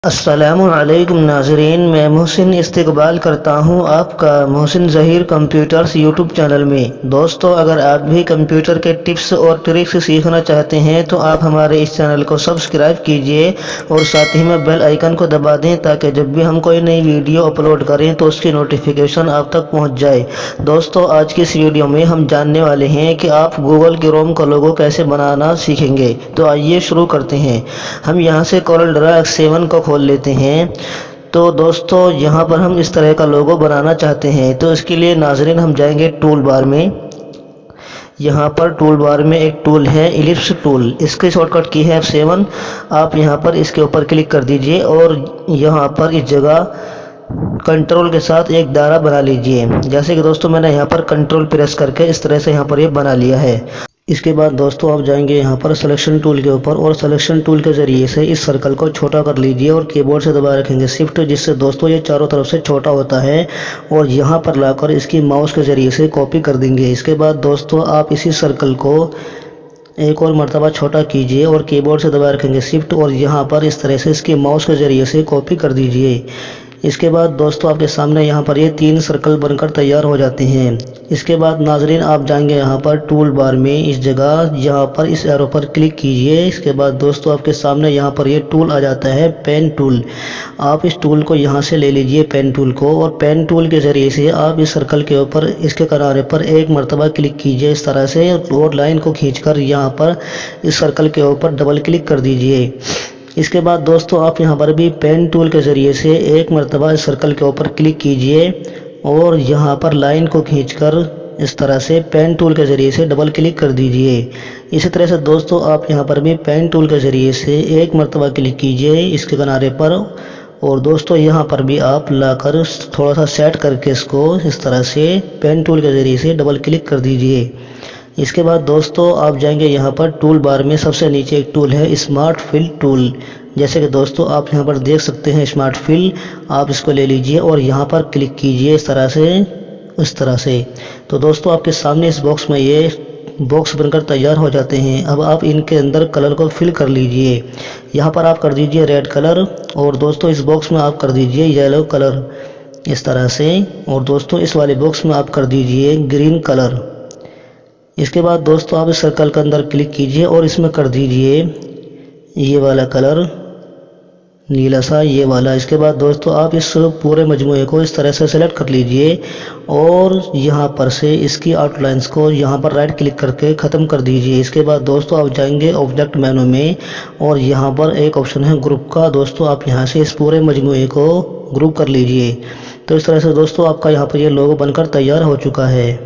السلام علیکم ناظرین، میں محسن استقبال کرتا ہوں آپ کا محسن ظہیر کمپیوٹرز یوٹیوب چینل میں۔ دوستو، اگر آپ بھی کمپیوٹر کے ٹپس اور ٹرکس سیکھنا چاہتے ہیں تو آپ ہمارے اس چینل کو سبسکرائب کیجئے اور ساتھ ہی میں بیل آئیکن کو دبا دیں تاکہ جب بھی ہم کوئی نئی ویڈیو اپلوڈ کریں تو اس کی نوٹیفیکیشن آپ تک پہنچ جائے۔ دوستو، آج کی اس ویڈیو میں ہم جاننے والے ہیں کہ آپ گوگل کروم کا لوگو کیسے بنانا سیکھیں گے۔ تو آئیے شروع کرتے ہیں۔ ہم یہاں سے کورل ڈرا X7 کو کھول لیتے ہیں۔ تو دوستو، یہاں پر ہم اس طرح کا لوگو بنانا چاہتے ہیں تو اس کے لیے ناظرین ہم جائیں گے ٹول بار میں۔ یہاں پر ٹول بار میں ایک ٹول ہے ایلپس ٹول، اس کی شارٹ کٹ کی ہے F7۔ آپ یہاں پر اس کے اوپر کلک کر دیجئے اور یہاں پر اس جگہ کنٹرول کے ساتھ ایک دائرہ بنا لیجئے۔ جیسے کہ دوستو میں نے یہاں پر کنٹرول پریس کر کے اس طرح سے یہاں پر یہ بنا لیا ہے۔ اس کے بعد دوستو آپ جائیں گے یہاں پر سلیکشن ٹول کے اوپر اور سلیکشن ٹول کے ذریعے سے اس سرکل کو چھوٹا کر لیجئے اور کی بورڈ سے دبا رکھیں گے شفٹ، جس سے دوستو یہ چاروں طرف سے چھوٹا ہوتا ہے اور یہاں پر لا کر اس کی ماؤس کے ذریعے سے کاپی کر دیں گے۔ اس کے بعد دوستو آپ اسی سرکل کو ایک اور مرتبہ چھوٹا کیجئے اور کی بورڈ سے دبا رکھیں گے شفٹ اور یہاں پر اس طرح سے اس کی ماؤس کے ذریعے سے کاپی کر دیجئے۔ اس کے بعد دوستو آپ کے سامنے یہاں پر یہ 3 سرکل بن کر تیار ہو جاتے ہیں۔ اس کے بعد ناظرین آپ جائیں گے یہاں پر ٹول بار میں اس جگہ یہاں پر اس ایرو پر کلک کیجئے۔ اس کے بعد دوستو آپ کے سامنے یہاں پر یہ ٹول آ جاتا ہے پین ٹول۔ آپ اس ٹول کو یہاں سے لے لیجئے پین ٹول کو اور پین ٹول کے ذریعے سے آپ اس سرکل کے اوپر اس کے کنارے پر ایک مرتبہ کلک کیجئے اس طرح سے اور لائن کو کھینچ کر یہاں پر اس سرکل کے اوپر ڈبل کلک کر دیجئے۔ اس کے بعد دوستو آپ یہاں پر بھی پین ٹول کے ذریعے سے ایک مرتبہ اس سرکل کے اوپر کلک کیجئے اور یہاں پر لائن کو کھینچ کر اس طرح سے پین ٹول کے ذریعے سے ڈبل کلک کر دیجئے۔ اسی طرح سے دوستو آپ یہاں پر بھی پین ٹول کے ذریعے سے ایک مرتبہ کلک کیجئے اس کے کنارے پر اور دوستو یہاں پر بھی آپ لا کر تھوڑا سا سیٹ کر کے اس کو اس طرح سے پین ٹول کے ذریعے سے ڈبل کلک کر دیجئے۔ اس کے بعد دوستو آپ جائیں گے یہاں پر ٹول بار میں سب سے نیچے ایک ٹول ہے اسمارٹ فل ٹول۔ جیسے کہ دوستو آپ یہاں پر دیکھ سکتے ہیں اسمارٹ فل، آپ اس کو لے لیجئے اور یہاں پر کلک کیجئے اس طرح سے۔ تو دوستو آپ کے سامنے اس باکس میں یہ باکس بن کر تیار ہو جاتے ہیں۔ اب آپ ان کے اندر کلر کو فل کر لیجئے۔ یہاں پر آپ کر دیجئے ریڈ کلر اور دوستو اس باکس میں آپ کر دیجئے یلو کلر اس طرح سے اور دوستو اس والے باکس میں آپ کر دیجئے گرین کلر۔ اس کے بعد دوستو آپ اس سرکل کے اندر کلک کیجئے اور اس میں کر دیجئے یہ والا کلر نیلا سا، یہ والا۔ اس کے بعد دوستو آپ اس پورے مجموعے کو اس طرح سے سلیکٹ کر لیجئے اور یہاں پر سے اس کی آؤٹ لائنز کو یہاں پر رائٹ کلک کر کے ختم کر دیجئے۔ اس کے بعد دوستو آپ جائیں گے آبجیکٹ مینو میں اور یہاں پر ایک آپشن ہے گروپ کا، دوستو آپ یہاں سے اس پورے مجموعے کو گروپ کر لیجئے۔ تو اس طرح سے دوستو آپ کا یہاں پر یہ لوگو بن کر تیار ہو چکا ہے۔